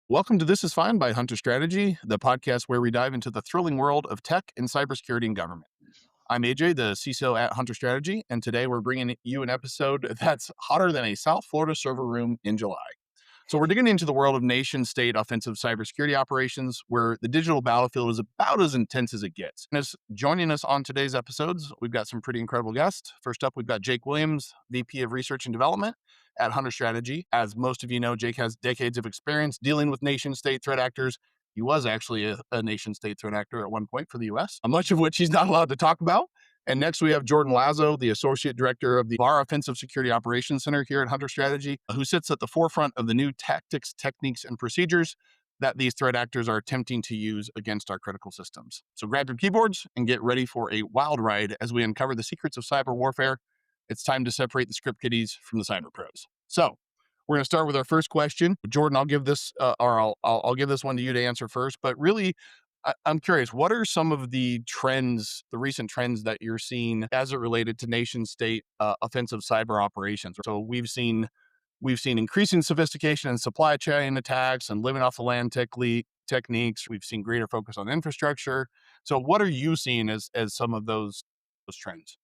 Welcome to This Is Fine by Hunter Strategy, the podcast where we dive into the thrilling world of tech and cybersecurity and government. I'm AJ, the CISO at Hunter Strategy, and today we're bringing you an episode that's hotter than a South Florida server room in July. So we're digging into the world of nation-state offensive cybersecurry operations, where the digital battlefield is about as intense as it gets. And joining us on today's episodes, we've got some pretty incredible guests. First up, we've got Jake Williams, VP of Research and Development at Hunter Strategy. As most of you know, Jake has decades of experience dealing with nation-state threat actors. He was actually a nation-state threat actor at one point for the U.S., much of which he's not allowed to talk about. And next, we have Jordan Lazo, the Associate Director of the VAR Offensive Security Operations Center here at Hunter Strategy, who sits at the forefront of the new tactics, techniques, and procedures that these threat actors are attempting to use against our critical systems. So grab your keyboards and get ready for a wild ride as we uncover the secrets of cyber warfare. It's time to separate the script kiddies from the cyber pros. So we're going to start with our first question. Jordan, I'll give this, I'll give this one to you to answer first. But really, I'm curious, what are some of the trends, the recent trends that you're seeing as it related to nation state offensive cyber operations? So we've seen increasing sophistication in supply chain attacks and living off the land techniques. We've seen greater focus on infrastructure. So what are you seeing as some of those trends?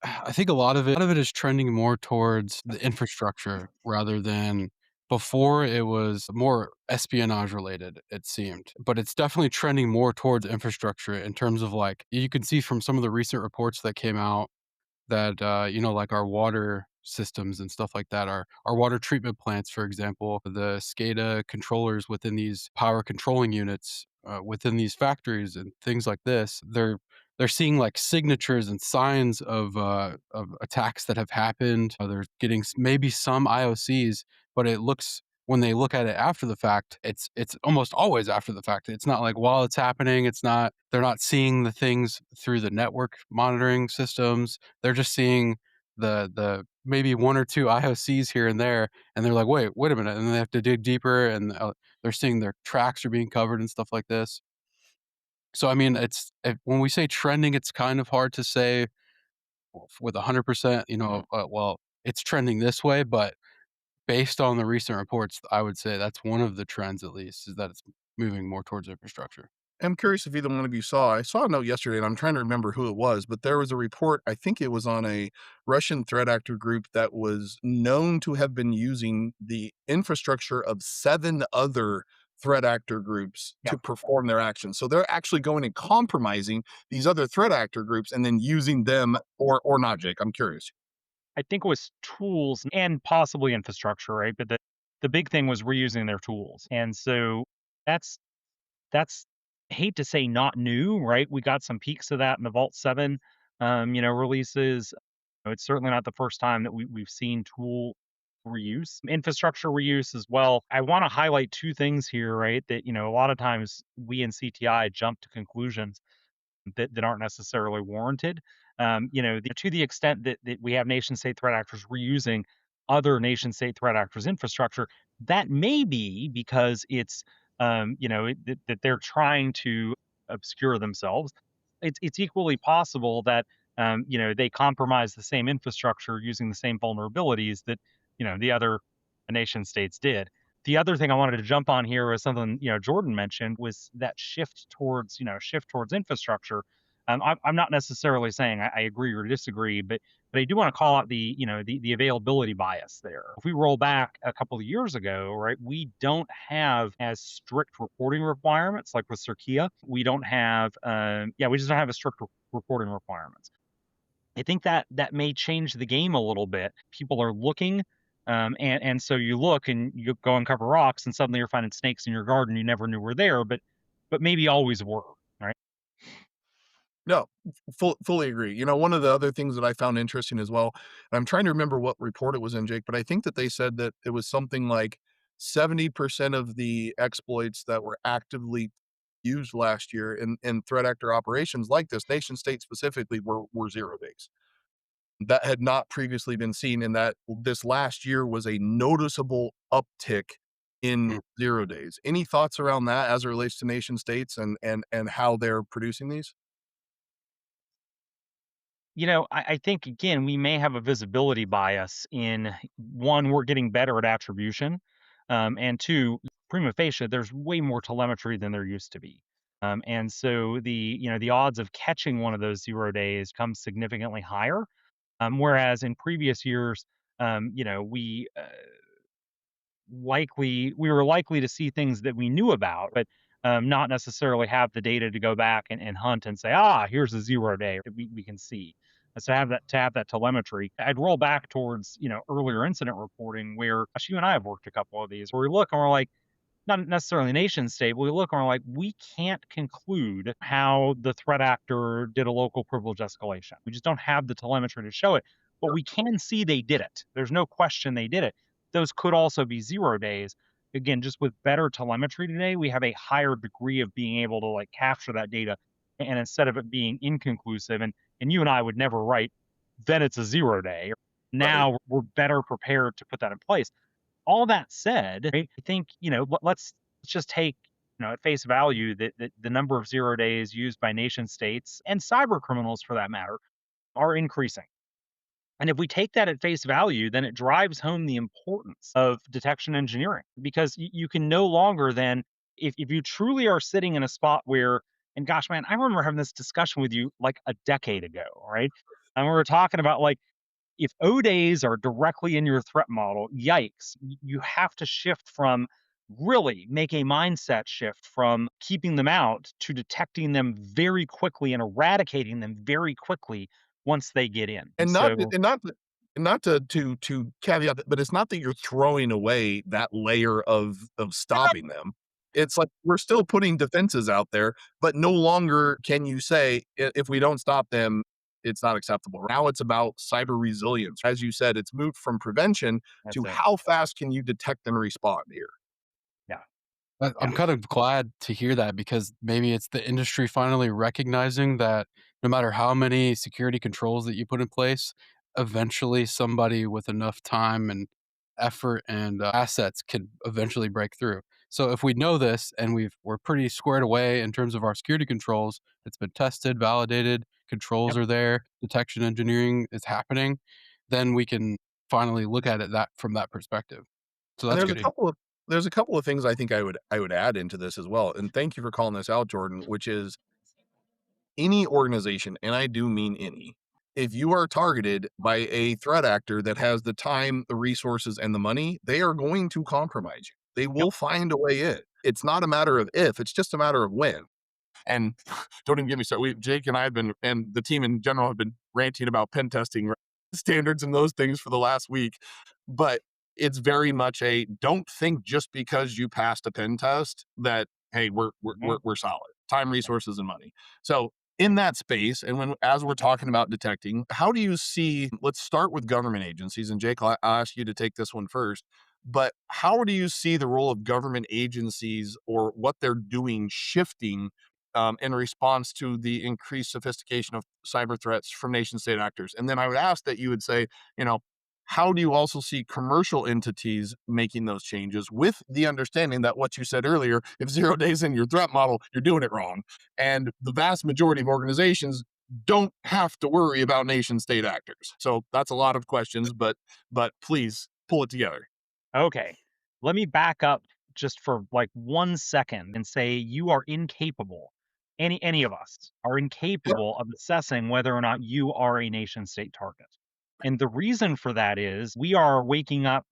I think a lot of it is trending more towards the infrastructure rather than before. It was more espionage related, it seemed. But it's definitely trending more towards infrastructure in terms of like you can see from some of the recent reports that came out that like our water systems and stuff like that, our water treatment plants, for example, the SCADA controllers within these power controlling units within these factories and things like this, they're seeing like signatures and signs of attacks that have happened. They're getting maybe some IOCs, but it looks when they look at it after the fact, it's almost always after the fact. It's not like while it's happening. It's not they're not seeing the things through the network monitoring systems. They're just seeing the maybe one or two IOCs here and there, and they're like, wait a minute, and they have to dig deeper, and they're seeing their tracks are being covered and stuff like this. So I mean, when we say trending, it's kind of hard to say with 100%. Well, it's trending this way, but based on the recent reports, I would say that's one of the trends, at least, is that it's moving more towards infrastructure. I'm curious if either one of you saw. I saw a note yesterday, and I'm trying to remember who it was, but there was a report. I think it was on a Russian threat actor group that was known to have been using the infrastructure of 7 other threat actor groups Yeah. to perform their actions. So they're actually going and compromising these other threat actor groups and then using them or not, Jake. I'm curious. I think it was tools and possibly infrastructure, right? But the big thing was reusing their tools. And so that's that's hate to say not new, right? We got some peaks of that in the Vault 7 releases. It's certainly not the first time that we've seen tool reuse, infrastructure reuse as well. I want to highlight two things here, right? That, a lot of times we in CTI jump to conclusions that aren't necessarily warranted. To the extent that we have nation state threat actors reusing other nation state threat actors' infrastructure, that may be because it's that they're trying to obscure themselves. It's equally possible that they compromise the same infrastructure using the same vulnerabilities that the other nation states did. The other thing I wanted to jump on here was something Jordan mentioned was that shift towards infrastructure. I'm not necessarily saying I agree or disagree, but I do want to call out the availability bias there. If we roll back a couple of years ago, right, we don't have as strict reporting requirements like with Cerkia. We don't have we just don't have as strict reporting requirements. I think that may change the game a little bit. People are looking, and so you look and you go uncover rocks, and suddenly you're finding snakes in your garden you never knew were there, but maybe always were, right? No, fully agree. One of the other things that I found interesting as well, and I'm trying to remember what report it was in, Jake, but I think that they said that it was something like 70% of the exploits that were actively used last year in threat actor operations like this, nation state specifically, were 0 days. That had not previously been seen, and that this last year was a noticeable uptick in 0 days. Any thoughts around that as it relates to nation states and how they're producing these? I think again we may have a visibility bias in one, we're getting better at attribution. And two, prima facie, there's way more telemetry than there used to be. And so the odds of catching one of those 0 days comes significantly higher. Whereas in previous years, we were likely to see things that we knew about, but not necessarily have the data to go back and hunt and say, here's a 0 day that we can see. So to have that telemetry, I'd roll back towards earlier incident reporting where gosh, you and I have worked a couple of these where we look and we're like, not necessarily nation state, but we look and we're like, we can't conclude how the threat actor did a local privilege escalation. We just don't have the telemetry to show it, but we can see they did it. There's no question they did it. Those could also be 0 days. Again, just with better telemetry today, we have a higher degree of being able to like capture that data. And instead of it being inconclusive, and you and I would never write, then it's a 0 day. Right. Now we're better prepared to put that in place. All that said, right, I think, let's just take, at face value that the number of 0 days used by nation states and cyber criminals for that matter are increasing. And if we take that at face value, then it drives home the importance of detection engineering because you can no longer then, if you truly are sitting in a spot where, and gosh, man, I remember having this discussion with you like a decade ago, right? And we were talking about like, if O days are directly in your threat model, yikes, you have to shift from really make a mindset shift from keeping them out to detecting them very quickly and eradicating them very quickly once they get in. And not So, and not to caveat that, but it's not that you're throwing away that layer of stopping them. It's like we're still putting defenses out there, but no longer can you say, If we don't stop them, it's not acceptable." Now it's about cyber resilience. As you said, it's moved from prevention that's to it. how fast can you detect and respond here? Yeah. I'm Yeah. kind of glad to hear that because maybe it's the industry finally recognizing that no matter how many security controls that you put in place, eventually somebody with enough time and effort and assets can eventually break through. So if we know this and we're pretty squared away in terms of our security controls, it's been tested, validated, controls Yep. are there, detection engineering is happening, then we can finally look at it that from that perspective. So And that's good. there's a couple of things I think I would add into this as well. And thank you for calling this out, Jordan, which is any organization, and I do mean any, if you are targeted by a threat actor that has the time, the resources, and the money, they are going to compromise you. They Yep. will find a way in. It's not a matter of if, it's just a matter of when. And don't even get me started. Jake and I have been, and the team in general have been ranting about pen testing standards and those things for the last week. But it's very much a don't think just because you passed a pen test that hey Mhm. we're solid. Time, resources, and money. So in that space, and when as we're talking about detecting, how do you see? Let's start with government agencies, and Jake, I'll ask you to take this one first. But how do you see the role of government agencies or what they're doing shifting in response to the increased sophistication of cyber threats from nation state actors? And then I would ask that you would say, you know, how do you also see commercial entities making those changes with the understanding that what you said earlier, if 0 days in your threat model, you're doing it wrong. And the vast majority of organizations don't have to worry about nation state actors. So that's a lot of questions, but please pull it together. Okay. Let me back up just for like 1 second and say you are incapable. Any of us are Yep. incapable of assessing whether or not you are a nation state target. And the reason for that is we are waking up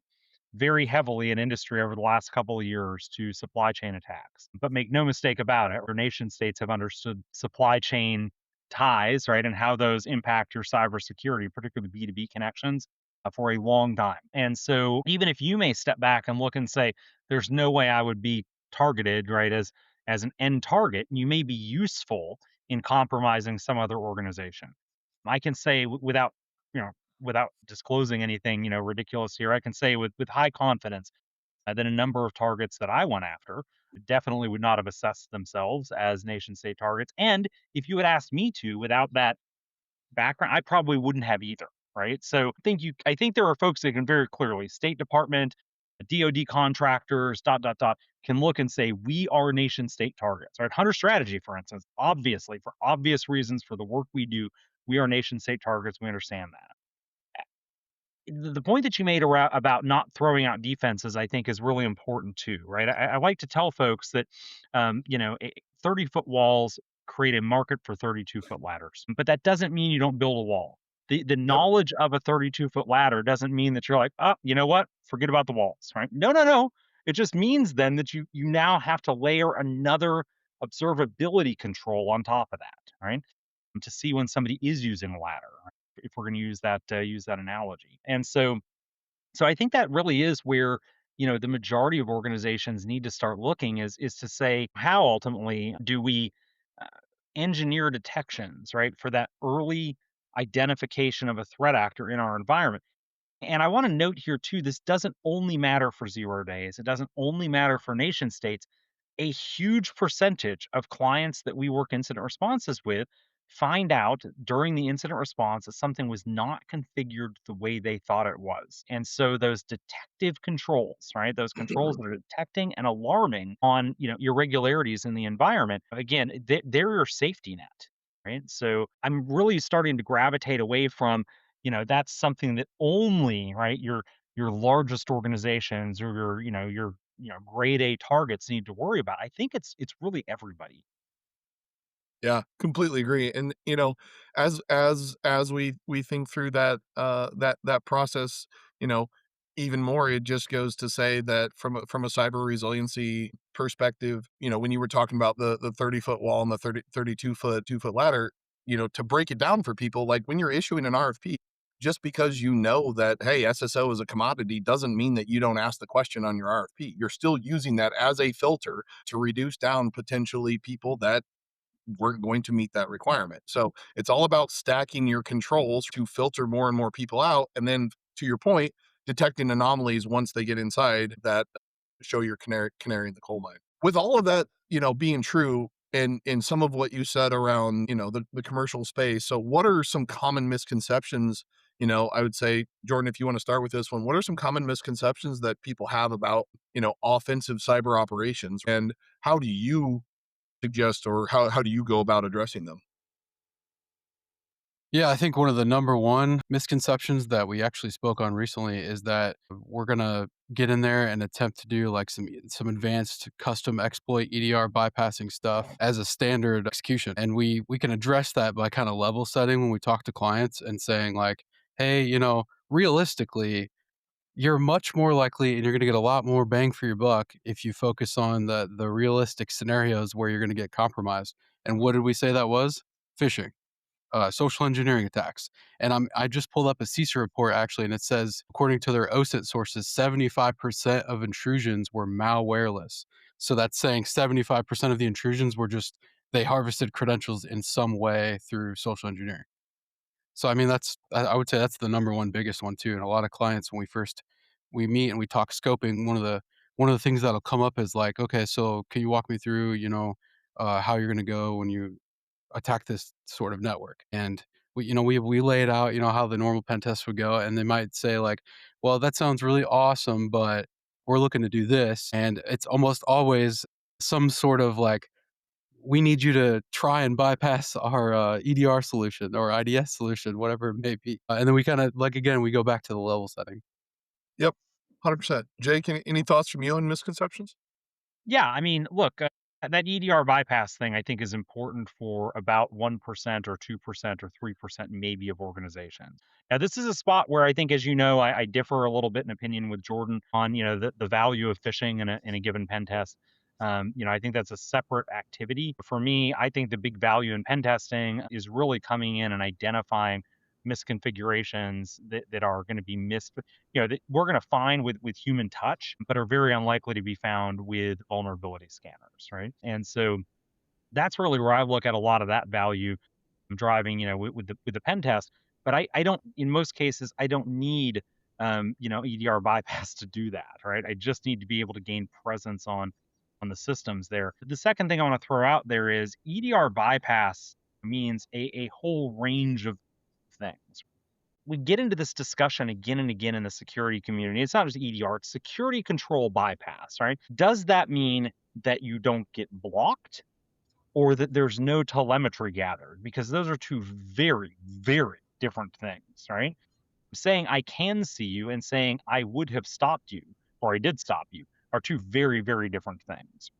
very heavily in industry over the last couple of years to supply chain attacks. But make no mistake about it, our nation states have understood supply chain ties, right, and how those impact your cybersecurity, particularly B2B connections, for a long time. And so even if you may step back and look and say, there's no way I would be targeted, right, as an end target, you may be useful in compromising some other organization. I can say without, you know, without disclosing anything, ridiculous here, I can say with high confidence that a number of targets that I went after definitely would not have assessed themselves as nation state targets. And if you had asked me to without that background, I probably wouldn't have either. Right. So I think there are folks that can very clearly, State Department, DoD contractors, dot, dot, dot, can look and say, we are nation state targets. Right. Hunter strategy, for instance, obviously, for obvious reasons, for the work we do, we are nation state targets. We understand that. the point that you made about not throwing out defenses, I think, is really important too, right? I like to tell folks that, 30-foot walls create a market for 32-foot ladders, but that doesn't mean you don't build a wall. The Yep. knowledge of a 32-foot ladder doesn't mean that you're like, oh, you know what? Forget about the walls, right? No, no, no. It just means then that you now have to layer another observability control on top of that, right? To see when somebody is using a ladder, if we're going to use that analogy. And so I think that really is where, the majority of organizations need to start looking is to say, how ultimately do we uh, engineer detections, right, for that early identification of a threat actor in our environment. And I want to note here too, this doesn't only matter for 0 days. It doesn't only matter for nation states. A huge percentage of clients that we work incident responses with find out during the incident response that something was not configured the way they thought it was. And so those detective controls, right? Those controls that are detecting and alarming on, irregularities in the environment, again, they're your safety net, right? So I'm really starting to gravitate away from, that's something that only, right, your largest organizations or your grade A targets need to worry about. I think it's really everybody. Yeah, completely agree. And as we think through that process, you know, even more, it just goes to say that from a cyber resiliency perspective, when you were talking about the 30-foot wall and the 32-foot 2-foot ladder, to break it down for people, like when you're issuing an RFP, just because you know that, hey, SSO is a commodity doesn't mean that you don't ask the question on your RFP. You're still using that as a filter to reduce down potentially people that weren't going to meet that requirement. So it's all about stacking your controls to filter more and more people out. And then to your point, detecting anomalies once they get inside that show your canary in the coal mine. With all of that, being true and in some of what you said around, the commercial space. So what are some common misconceptions? I would say, Jordan, if you want to start with this one, what are some common misconceptions that people have about, offensive cyber operations? And how do you suggest, or how do you go about addressing them? Yeah, I think one of the number one misconceptions that we actually spoke on recently is that we're gonna get in there and attempt to do like some advanced custom exploit EDR bypassing stuff as a standard execution. And we can address that by kind of level setting when we talk to clients and saying like, hey, realistically, you're much more likely and you're gonna get a lot more bang for your buck if you focus on the realistic scenarios where you're gonna get compromised. And what did we say that was? Phishing, social engineering attacks. And I just pulled up a CISA report actually, and it says, according to their OSINT sources, 75% of intrusions were malwareless. So that's saying 75% of the intrusions were just they harvested credentials in some way through social engineering. So I mean, I would say that's the number one biggest one too. And a lot of clients when we meet and we talk scoping, one of the things that'll come up is like, okay, so can you walk me through, how you're going to go when you attack this sort of network. And we lay it out, how the normal pen test would go, and they might say like, well, that sounds really awesome, but we're looking to do this. And it's almost always some sort of like, we need you to try and bypass our EDR solution or IDS solution, whatever it may be. And then we kind of like, again, we go back to the level setting. Yep, 100%. Jake, any thoughts from you on misconceptions? Yeah, I mean, look, that EDR bypass thing I think is important for about 1% or 2% or 3% maybe of organizations. Now, this is a spot where I think, as you know, I differ a little bit in opinion with Jordan on, the value of phishing in a given pen test. I think that's a separate activity. For me, I think the big value in pen testing is really coming in and identifying misconfigurations that are going to be that we're going to find with human touch, but are very unlikely to be found with vulnerability scanners, right? And so that's really where I look at a lot of that value driving, with the pen test. But I don't, in most cases, I don't need, EDR bypass to do that, right? I just need to be able to gain presence on the systems there. The second thing I want to throw out there is EDR bypass means a whole range of things. We get into this discussion again and again in the security community. It's not just EDR, it's security control bypass, right? Does that mean that you don't get blocked or that there's no telemetry gathered? Because those are two very, very different things, right? Saying I can see you and saying I would have stopped you or I did stop you are two very, very different things.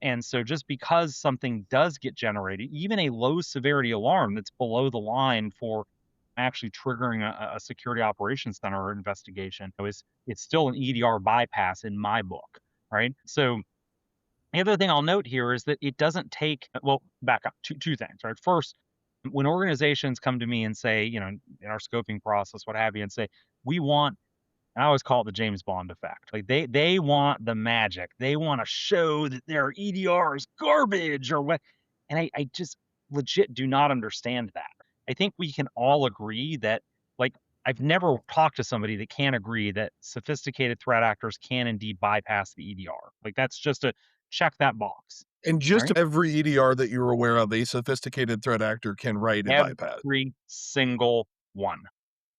And so just because something does get generated, even a low severity alarm that's below the line for actually triggering a security operations center investigation is it's still an EDR bypass in my book, right? So the other thing I'll note here is that it doesn't take well, back up two things, right? First, when organizations come to me and say, in our scoping process, what have you, and say, we want I always call it the James Bond effect. Like they want the magic. They want to show that their EDR is garbage or what. And I just legit do not understand that. I think we can all agree that like I've never talked to somebody that can't agree that sophisticated threat actors can indeed bypass the EDR. Like that's just a check that box, And just right? every EDR that you're aware of, a sophisticated threat actor can write and bypass. Every single one.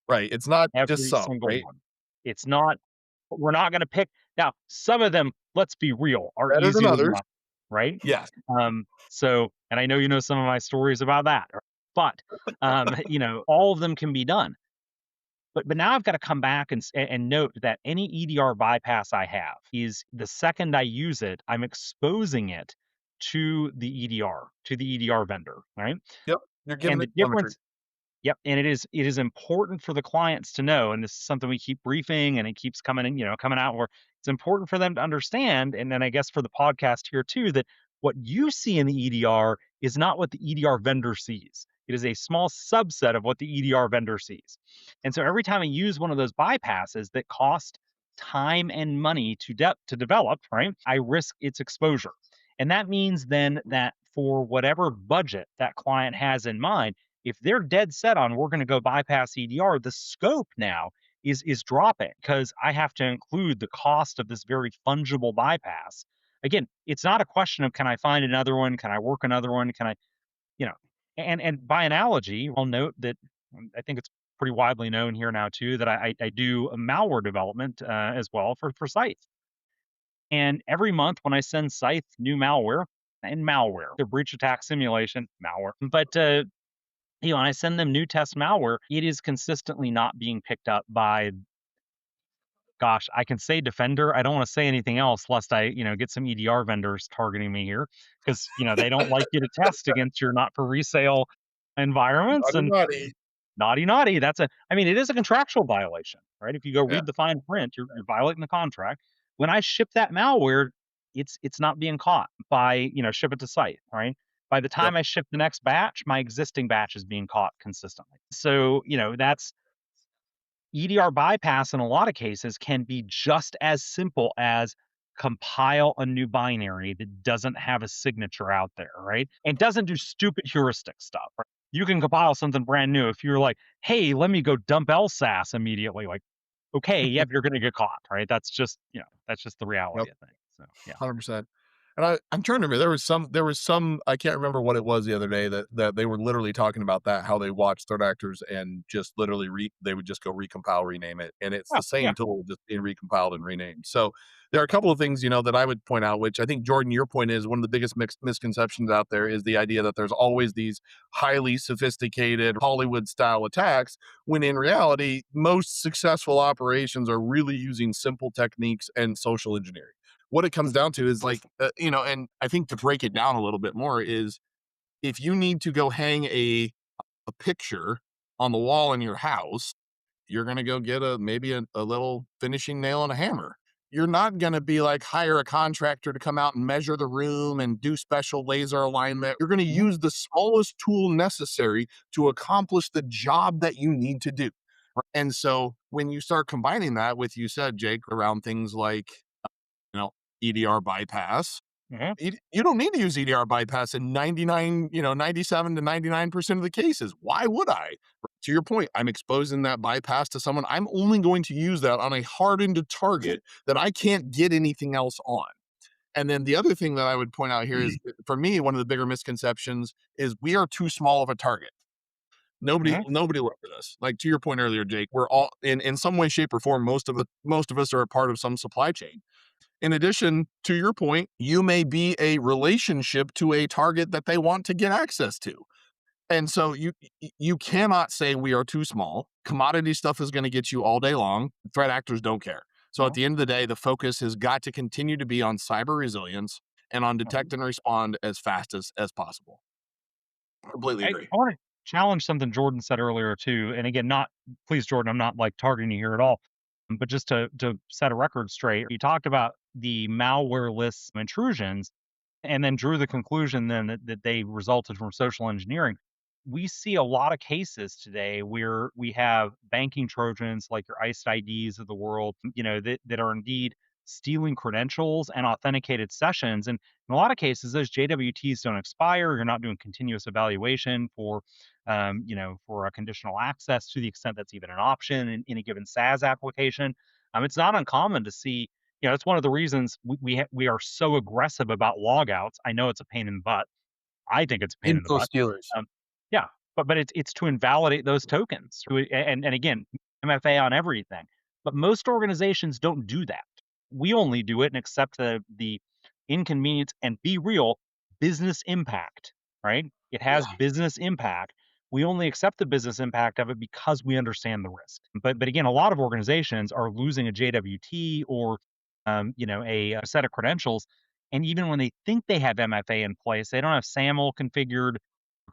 Right. It's not just Every some, single right? one. It's not we're not gonna pick now, some of them, let's be real, are Better than easier than others. others, right? Yes. So and I know you know some of my stories about that, but, all of them can be done. But now I've gotta come back and note that any EDR bypass I have is the second I use it, I'm exposing it to the EDR vendor, right? Yep. You're giving And the it telemetry. difference Yep, and it is important for the clients to know, and this is something we keep briefing, and it keeps coming in, coming out where it's important for them to understand, and then I guess for the podcast here too, that what you see in the EDR is not what the EDR vendor sees. It is a small subset of what the EDR vendor sees. And so every time I use one of those bypasses that cost time and money to develop, right? I risk its exposure. And that means then that for whatever budget that client has in mind, if they're dead set on we're going to go bypass EDR, the scope now is dropping because I have to include the cost of this very fungible bypass. Again, it's not a question of can I find another one, can I work another one, can I, you know, and by analogy, I'll note that I think it's pretty widely known here now too that I do a malware development as well for Scythe. And every month when I send Scythe new malware, the breach attack simulation malware, but and I send them new test malware, it is consistently not being picked up by, gosh, I can say Defender. I don't want to say anything else lest I, get some EDR vendors targeting me here because, they don't like you to test against your not for resale environments. Naughty, And naughty. naughty, naughty. It is a contractual violation, right? If you go Yeah. read the fine print, you're violating the contract. When I ship that malware, it's not being caught by, ship it to site, right? By the Yep. time I ship the next batch, my existing batch is being caught consistently. So, that's EDR bypass in a lot of cases can be just as simple as compile a new binary that doesn't have a signature out there, right? And doesn't do stupid heuristic stuff. Right? You can compile something brand new if you're like, hey, let me go dump LSAS immediately. Like, okay, yep, you're gonna get caught, right? That's just the Yep. reality of things. So yeah. 100%. And I'm trying to remember, there was some, I can't remember what it was the other day that they were literally talking about that, how they watched threat actors and just literally they would just go recompile, rename it, and it's Yeah, the yeah. same tool just being recompiled and renamed. So there are a couple of things, that I would point out, which I think, Jordan, your point is one of the biggest misconceptions out there is the idea that there's always these highly sophisticated Hollywood style attacks, when in reality, most successful operations are really using simple techniques and social engineering. What it comes down to is like, and I think to break it down a little bit more is if you need to go hang a picture on the wall in your house, you're going to go get maybe a little finishing nail and a hammer. You're not going to be like hire a contractor to come out and measure the room and do special laser alignment. You're going to Mhm, use the smallest tool necessary to accomplish the job that you need to do. And so when you start combining that with, you said, Jake, around things like, you know, EDR bypass. mhm, You don't need to use EDR bypass in 97 to 99% of the cases. Why would I? To your point, I'm exposing that bypass to someone. I'm only going to use that on a hardened target that I can't get anything else on. And then the other thing that I would point out here is, for me, one of the bigger misconceptions is we are too small of a target. Nobody mhm, nobody looks at us. Like, to your point earlier, Jake, we're all in some way, shape, or form, most of us are a part of some supply chain. In addition, to your point, you may be a relationship to a target that they want to get access to. And so you cannot say we are too small. Commodity stuff is going to get you all day long. Threat actors don't care. So at No. the end of the day, the focus has got to continue to be on cyber resilience and on detect and respond as fast as possible. Completely agree. I want to challenge something Jordan said earlier too. And again, not please, Jordan, I'm not like targeting you here at all, but just to set a record straight, you talked about the malware list intrusions and then drew the conclusion then that they resulted from social engineering. We see a lot of cases today where we have banking trojans like your ICE IDs of the world, that are indeed stealing credentials and authenticated sessions. And in a lot of cases, those JWTs don't expire. You're not doing continuous evaluation for a conditional access to the extent that's even an option in a given SaaS application. It's not uncommon to see. It's one of the reasons we are so aggressive about logouts. I know it's a pain in the butt. I think it's a pain in the Info butt. stealers. Yeah, but it's to invalidate those tokens. And again, MFA on everything. But most organizations don't do that. We only do it and accept the inconvenience and be real business impact, right? It has Yeah. business impact. We only accept the business impact of it because we understand the risk. But again, a lot of organizations are losing a JWT or a set of credentials. And even when they think they have MFA in place, they don't have SAML configured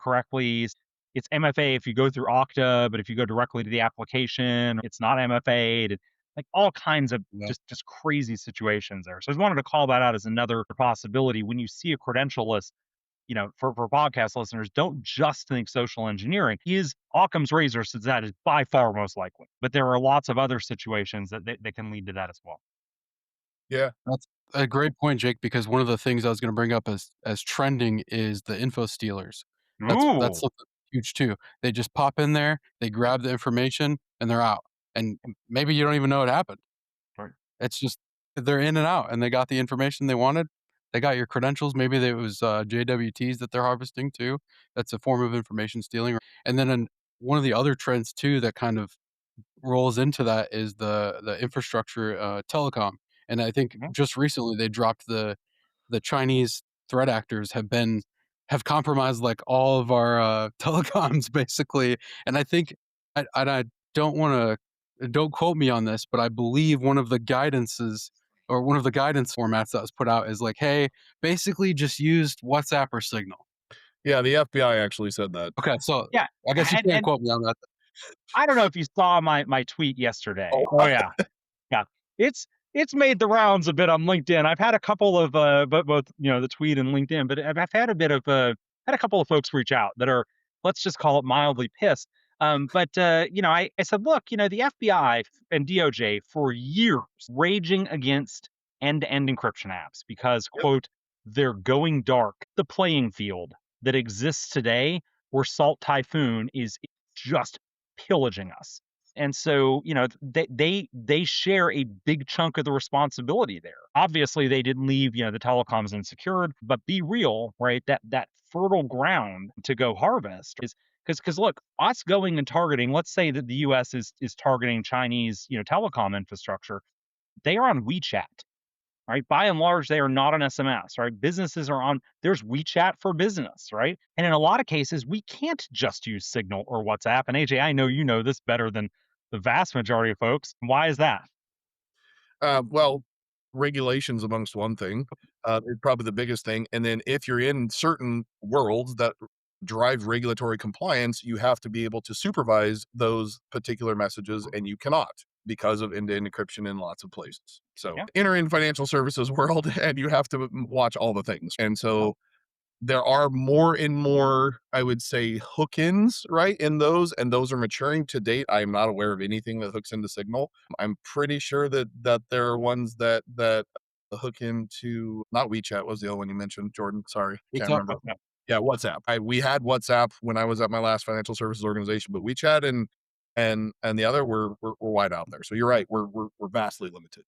correctly. It's MFA if you go through Okta, but if you go directly to the application, it's not MFA'd. Like all kinds of Yeah. just crazy situations there. So I just wanted to call that out as another possibility. When you see a credential list, for podcast listeners, don't just think social engineering. Is Occam's razor says that is by far most likely. But there are lots of other situations that can lead to that as well. Yeah. That's a great point, Jake, because one of the things I was gonna bring up as trending is the info stealers. That's Ooh. something huge too. They just pop in there, they grab the information, and they're out. And maybe you don't even know it happened. Right. It's just they're in and out, and they got the information they wanted. They got your credentials. Maybe it was JWTs that they're harvesting too. That's a form of information stealing. And then one of the other trends too that kind of rolls into that is the infrastructure, telecom. And I think Mhm. just recently they dropped the Chinese threat actors have compromised like all of our telecoms basically. And I think I don't want to don't quote me on this, but I believe one of the guidances or one of the guidance formats that was put out is like, hey, basically just used WhatsApp or Signal. Yeah, the FBI actually said that. Okay, so Yeah. I guess you And can't and quote me on that. I don't know if you saw my tweet yesterday. Oh, Oh yeah. Yeah. It's it's made the rounds a bit on LinkedIn. I've had a couple of both, the tweet and LinkedIn, but I've had a bit of had a couple of folks reach out that are, let's just call it mildly pissed. I said, look, the FBI and DOJ for years raging against end-to-end encryption apps because, yep. quote, they're going dark. The playing field that exists today where Salt Typhoon is just pillaging us. And so, they share a big chunk of the responsibility there. Obviously, they didn't leave, the telecoms unsecured, but be real, right? That fertile ground to go harvest is because look, us going and targeting, let's say that the US is targeting Chinese, telecom infrastructure, they are on WeChat. Right. By and large, they are not on SMS, right? Businesses are on, there's WeChat for business, right? And in a lot of cases, we can't just use Signal or WhatsApp. And AJ, I know you know this better than the vast majority of folks. Why is that? Well, regulations amongst one thing, is probably the biggest thing. And then if you're in certain worlds that drive regulatory compliance, you have to be able to supervise those particular messages, and you cannot because of end-to-end encryption in lots of places. So Yeah. enter in financial services world, and you have to watch all the things. And so there are more and more, I would say, hook-ins, right, in those, and those are maturing. To date, I am not aware of anything that hooks into Signal. I'm pretty sure that there are ones that hook into not WeChat. What was the other one you mentioned, Jordan? Sorry, What's can't up? remember. Yeah, WhatsApp. We had WhatsApp when I was at my last financial services organization, but WeChat and the other were wide out there. So you're right. We're vastly limited.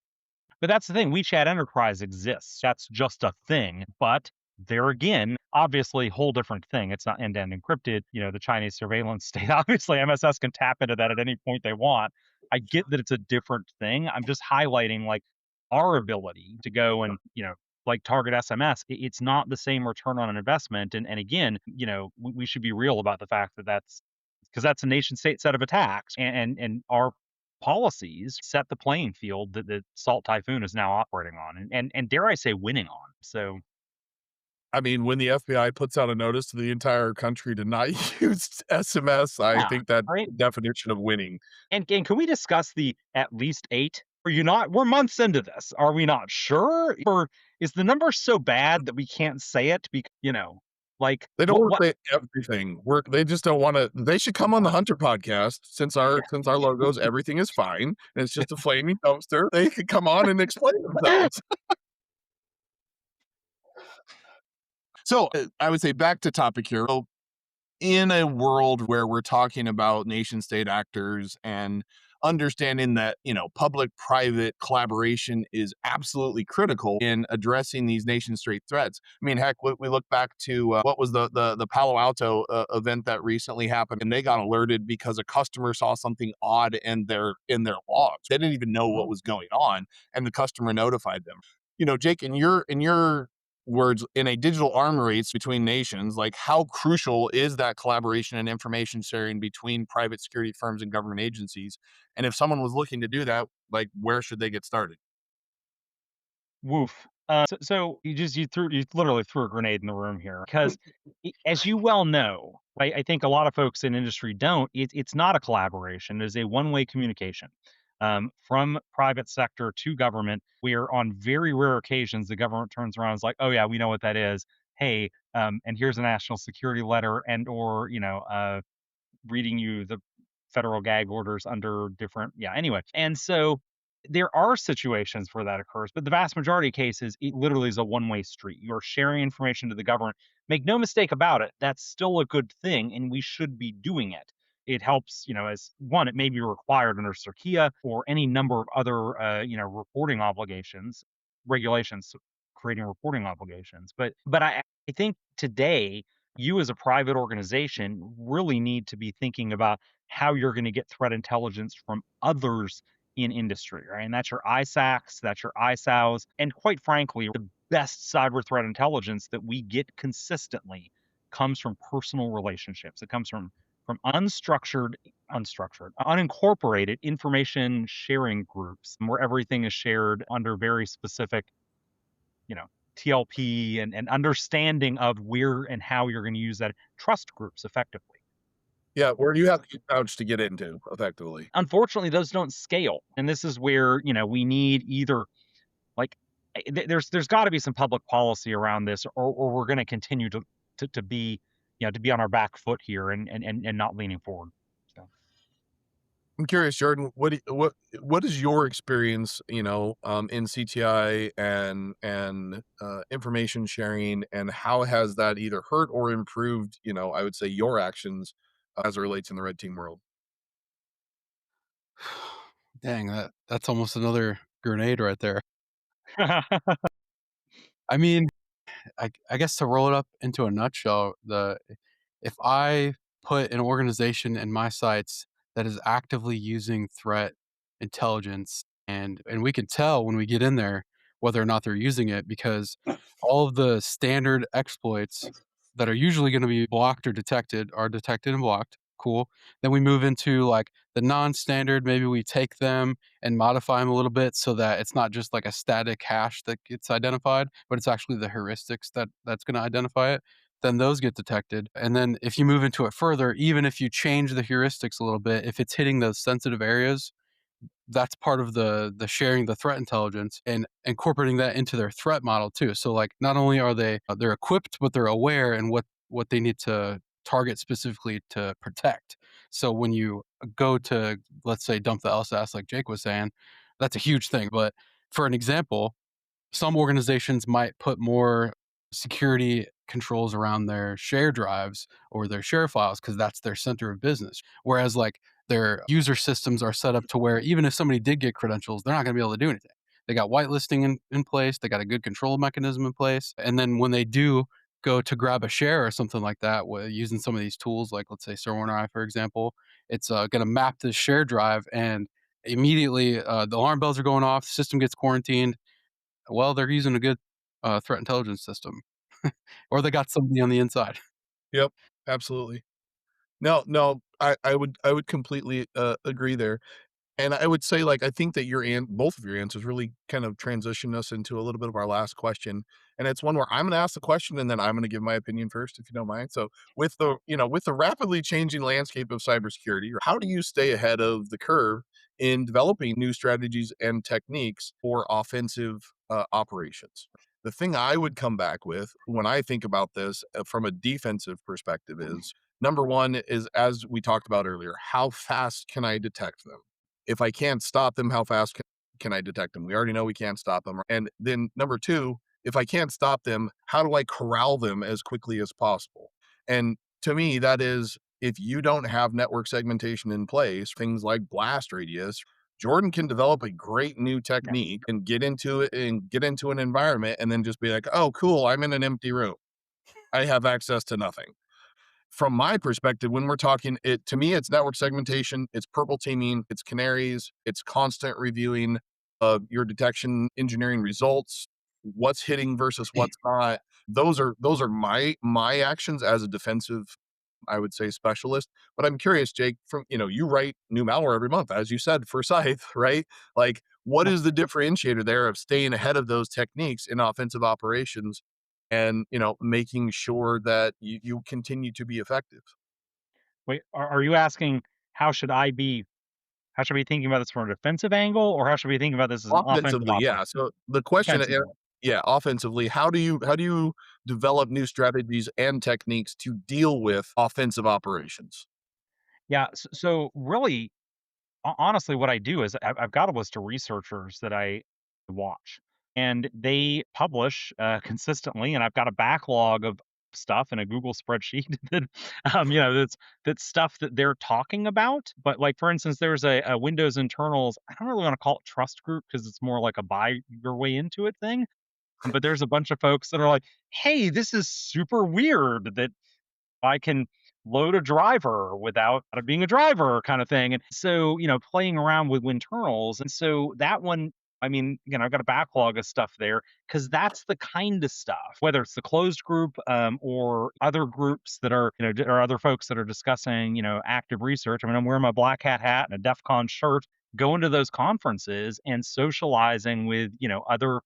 But that's the thing. WeChat Enterprise exists. That's just a thing. But there again, obviously, whole different thing. It's not end-to-end encrypted. The Chinese surveillance state. Obviously, MSS can tap into that at any point they want. I get that it's a different thing. I'm just highlighting like our ability to go and like target SMS, it's not the same return on an investment. And again, we should be real about the fact that that's because that's a nation state set of attacks, and our policies set the playing field that the Salt Typhoon is now operating on, and dare I say, winning on. So I mean, when the FBI puts out a notice to the entire country to not use SMS, I yeah, think that right. definition of winning. And can we discuss the at least 8? Are you not we're months into this. Are we not sure? Or is the number so bad that we can't say it like, They don't what wanna say everything. They just don't wanna they should come on the Hunter podcast since our logos, everything is fine, and it's just a flaming dumpster. They could come on and explain themselves. So, I would say back to topic here. So, in a world where we're talking about nation state actors and understanding that public private collaboration is absolutely critical in addressing these nation state threats. I mean, heck, we look back to what was the Palo Alto event that recently happened, and they got alerted because a customer saw something odd in their logs. They didn't even know what was going on, and the customer notified them. Jake, in your words, in a digital arms race between nations, like how crucial is that collaboration and information sharing between private security firms and government agencies? And if someone was looking to do that, like where should they get started? woof. So you literally threw a grenade in the room here because as you well know, right? I think a lot of folks in industry don't. It's not a collaboration. It is a one-way communication from private sector to government. Where on very rare occasions the government turns around and is like, "Oh yeah, we know what that is. Hey, and here's a national security letter and or reading you the federal gag orders under different anyway. And so there are situations where that occurs, but the vast majority of cases, it literally is a one-way street. You're sharing information to the government. Make no mistake about it, that's still a good thing, and we should be doing it. It helps, as one, it may be required under Circia or any number of other, reporting obligations, regulations creating reporting obligations. But I think today you as a private organization really need to be thinking about how you're going to get threat intelligence from others in industry, right? And that's your ISACs, that's your ISOWs, and quite frankly, the best cyber threat intelligence that we get consistently comes from personal relationships. It comes from unincorporated information sharing groups where everything is shared under very specific you know, TLP and understanding of where and how you're going to use that trust groups effectively. Yeah, where you have to vouch to get into effectively. Unfortunately, those don't scale. And this is where, we need either like there's got to be some public policy around this or we're going to continue to be to be on our back foot here and not leaning forward. So I'm curious, Jordan, what is your experience, in CTI and information sharing, and how has that either hurt or improved, I would say your actions as it relates in the red team world? Dang, that's almost another grenade right there. I mean, I guess to roll it up into a nutshell, the if I put an organization in my sights that is actively using threat intelligence, and we can tell when we get in there whether or not they're using it because all of the standard exploits that are usually going to be blocked or detected are detected and blocked. Cool. Then we move into like the non-standard. Maybe we take them and modify them a little bit so that it's not just like a static hash that gets identified, but it's actually the heuristics that's going to identify it. Then those get detected. And then if you move into it further, even if you change the heuristics a little bit, if it's hitting those sensitive areas, that's part of the sharing the threat intelligence and incorporating that into their threat model too. So like not only are they're equipped, but they're aware and what they need to target specifically to protect. So when you go to, let's say, dump the LSAS like Jake was saying, that's a huge thing. But for an example, some organizations might put more security controls around their share drives or their share files because that's their center of business. Whereas like their user systems are set up to where even if somebody did get credentials, they're not going to be able to do anything. They got whitelisting in place, they got a good control mechanism in place. And then when they do go to grab a share or something like that, using some of these tools, like let's say ServerNI, for example, it's going to map this share drive and immediately the alarm bells are going off, the system gets quarantined. Well, they're using a good threat intelligence system, or they got somebody on the inside. Yep, absolutely. No, no, I would completely, agree there. And I would say, like, I think that both of your answers really kind of transition us into a little bit of our last question, and it's one where I'm gonna ask the question, and then I'm gonna give my opinion first, if you don't mind. So, with the rapidly changing landscape of cybersecurity, how do you stay ahead of the curve in developing new strategies and techniques for offensive, operations? The thing I would come back with when I think about this, from a defensive perspective is, number 1 is, as we talked about earlier, how fast can I detect them? If I can't stop them, how fast can I detect them? We already know we can't stop them. And then number 2, if I can't stop them, how do I corral them as quickly as possible? And to me, that is, if you don't have network segmentation in place, things like blast radius, Jordan can develop a great new Yeah. technique and get into an environment and then just be like, "Oh, cool, I'm in an empty room. I have access to nothing." From my perspective, when we're talking it to me, it's network segmentation, it's purple teaming, it's canaries, it's constant reviewing of your detection engineering results, what's hitting versus what's not. Those are my actions as a defensive, I would say, specialist. But I'm curious, Jake, you write new malware every month, as you said, for Scythe, right? Like, what is the differentiator there of staying ahead of those techniques in offensive operations and, making sure that you continue to be effective? Wait, are you asking how should I be thinking about this from a defensive angle, or how should we be thinking about this as an offensive Offensively, yeah. operation? So the question, Defensively. yeah, offensively, how do you develop new strategies and techniques to deal with offensive operations? Yeah. So really, honestly, what I do is I've got a list of researchers that I watch, and they publish consistently, and I've got a backlog of stuff in a Google spreadsheet that, that's stuff that they're talking about. But like for instance, there's a Windows internals. I don't really want to call it trust group because it's more like a buy your way into it thing. But there's a bunch of folks that are like, "Hey, this is super weird that I can load a driver without it being a driver kind of thing." And so, playing around with internals. And so that one, I mean, I've got a backlog of stuff there because that's the kind of stuff, whether it's the closed group or other groups that are, or other folks that are discussing, active research. I mean, I'm wearing my black hat and a DEF CON shirt, going to those conferences and socializing with, other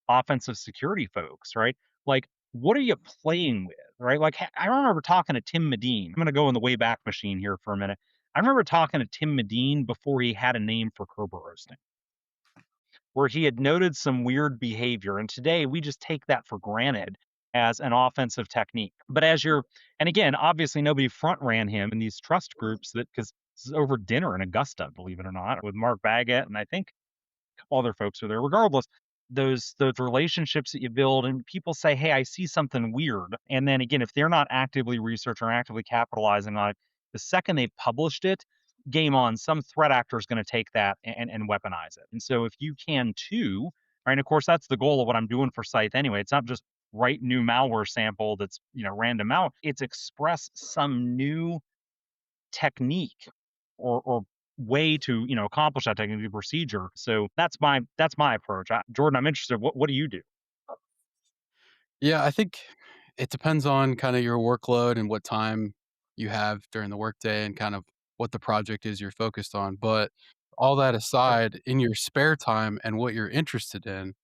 offensive security folks, right? Like, what are you playing with, right? Like, I remember talking to Tim Medine. I'm going to go in the Wayback Machine here for a minute. I remember talking to Tim Medine before he had a name for Kerber roasting, where he had noted some weird behavior. And today we just take that for granted as an offensive technique. But and again, obviously nobody front ran him in these trust groups because this is over dinner in Augusta, believe it or not, with Mark Baggett. And I think other folks are there. Regardless, those relationships that you build, and people say, "Hey, I see something weird," and then again, if they're not actively researching or actively capitalizing on it, the second they've published it, game on. Some threat actor is going to take that and weaponize it. And so, if you can too, right? And of course, that's the goal of what I'm doing for Scythe anyway. It's not just write new malware sample that's random out. It's express some new technique or way to accomplish that technical procedure. So that's my approach. Jordan, I'm interested. What do you do? Yeah, I think it depends on kind of your workload and what time you have during the workday and kind of what the project is you're focused on. But all that aside, in your spare time and what you're interested in,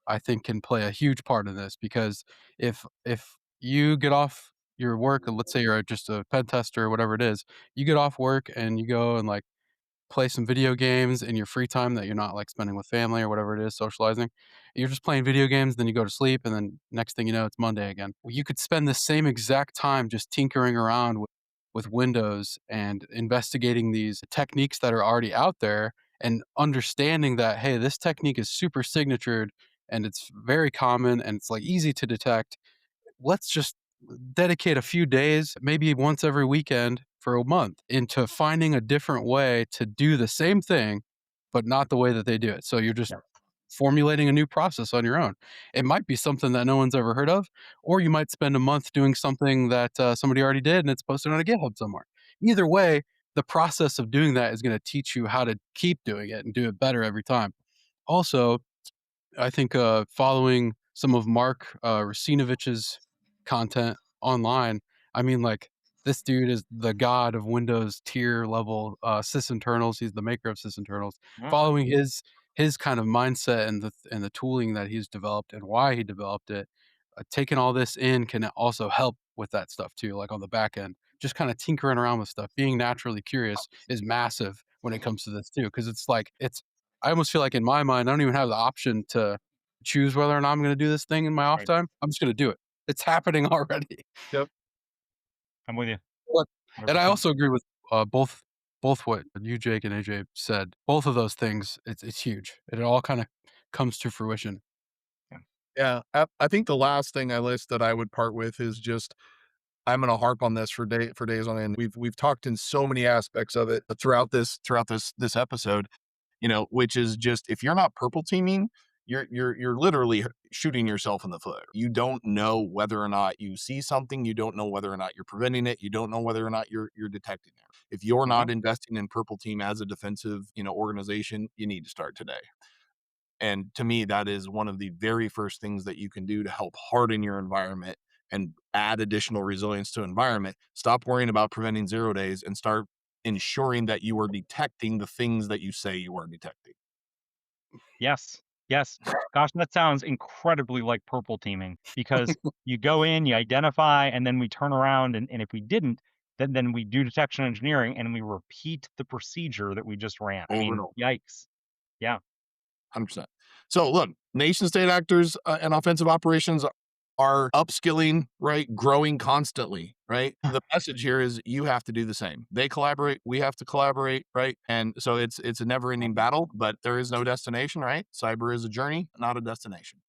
I think can play a huge part in this because if you get off your work, and let's say you're just a pen tester or whatever it is, you get off work and you go and like play some video games in your free time that you're not like spending with family or whatever it is, socializing. You're just playing video games, then you go to sleep, and then next thing you know, it's Monday again. Well, you could spend the same exact time just tinkering around with Windows and investigating these techniques that are already out there and understanding that, hey, this technique is super signatured and it's very common and it's like easy to detect. Let's just dedicate a few days, maybe once every weekend for a month, into finding a different way to do the same thing, but not the way that they do it. So you're just Yeah. formulating a new process on your own. It might be something that no one's ever heard of, or you might spend a month doing something that somebody already did and it's posted on a GitHub somewhere. Either way, the process of doing that is going to teach you how to keep doing it and do it better every time. Also, I think following some of Mark Russinovich's content online, I mean, like, this dude is the god of Windows tier level sysinternals. He's the maker of sysinternals. Yeah, Following his kind of mindset and the tooling that he's developed and why he developed it, taking all this in can also help with that stuff too, like on the back end. Just kind of tinkering around with stuff, being naturally curious is massive when it comes to this too, because it's like it's. I almost feel like in my mind, I don't even have the option to choose whether or not I'm going to do this thing in my off right. time. I'm just going to do it. It's happening already. Yep. I'm with you But and I 100%. also agree with, both what you, Jake, and AJ said. Both of those things, it's huge. It all kinda comes to fruition. Yeah. Yeah, I think the last thing I list that I would part with is just I'm gonna harp on this for days on end. We've talked in so many aspects of it throughout this episode, which is just if you're not purple teaming, you're literally shooting yourself in the foot. You don't know whether or not you see something. You don't know whether or not you're preventing it. You don't know whether or not you're detecting it. If you're Mhm. not investing in purple team as a defensive, organization, you need to start today. And to me, that is one of the very first things that you can do to help harden your environment and add additional resilience to environment. Stop worrying about preventing 0 days and start ensuring that you are detecting the things that you say you are detecting. Yes. Yes. Gosh, that sounds incredibly like purple teaming because you go in, you identify, and then we turn around and if we didn't, then we do detection engineering and we repeat the procedure that we just ran. I Over and mean, over. yikes. Yeah. 100%. So look, nation state actors and offensive operations are upskilling, right? Growing constantly, right? The message here is you have to do the same. They collaborate, we have to collaborate, right? And so it's a never-ending battle, but there is no destination, right? Cyber is a journey, not a destination.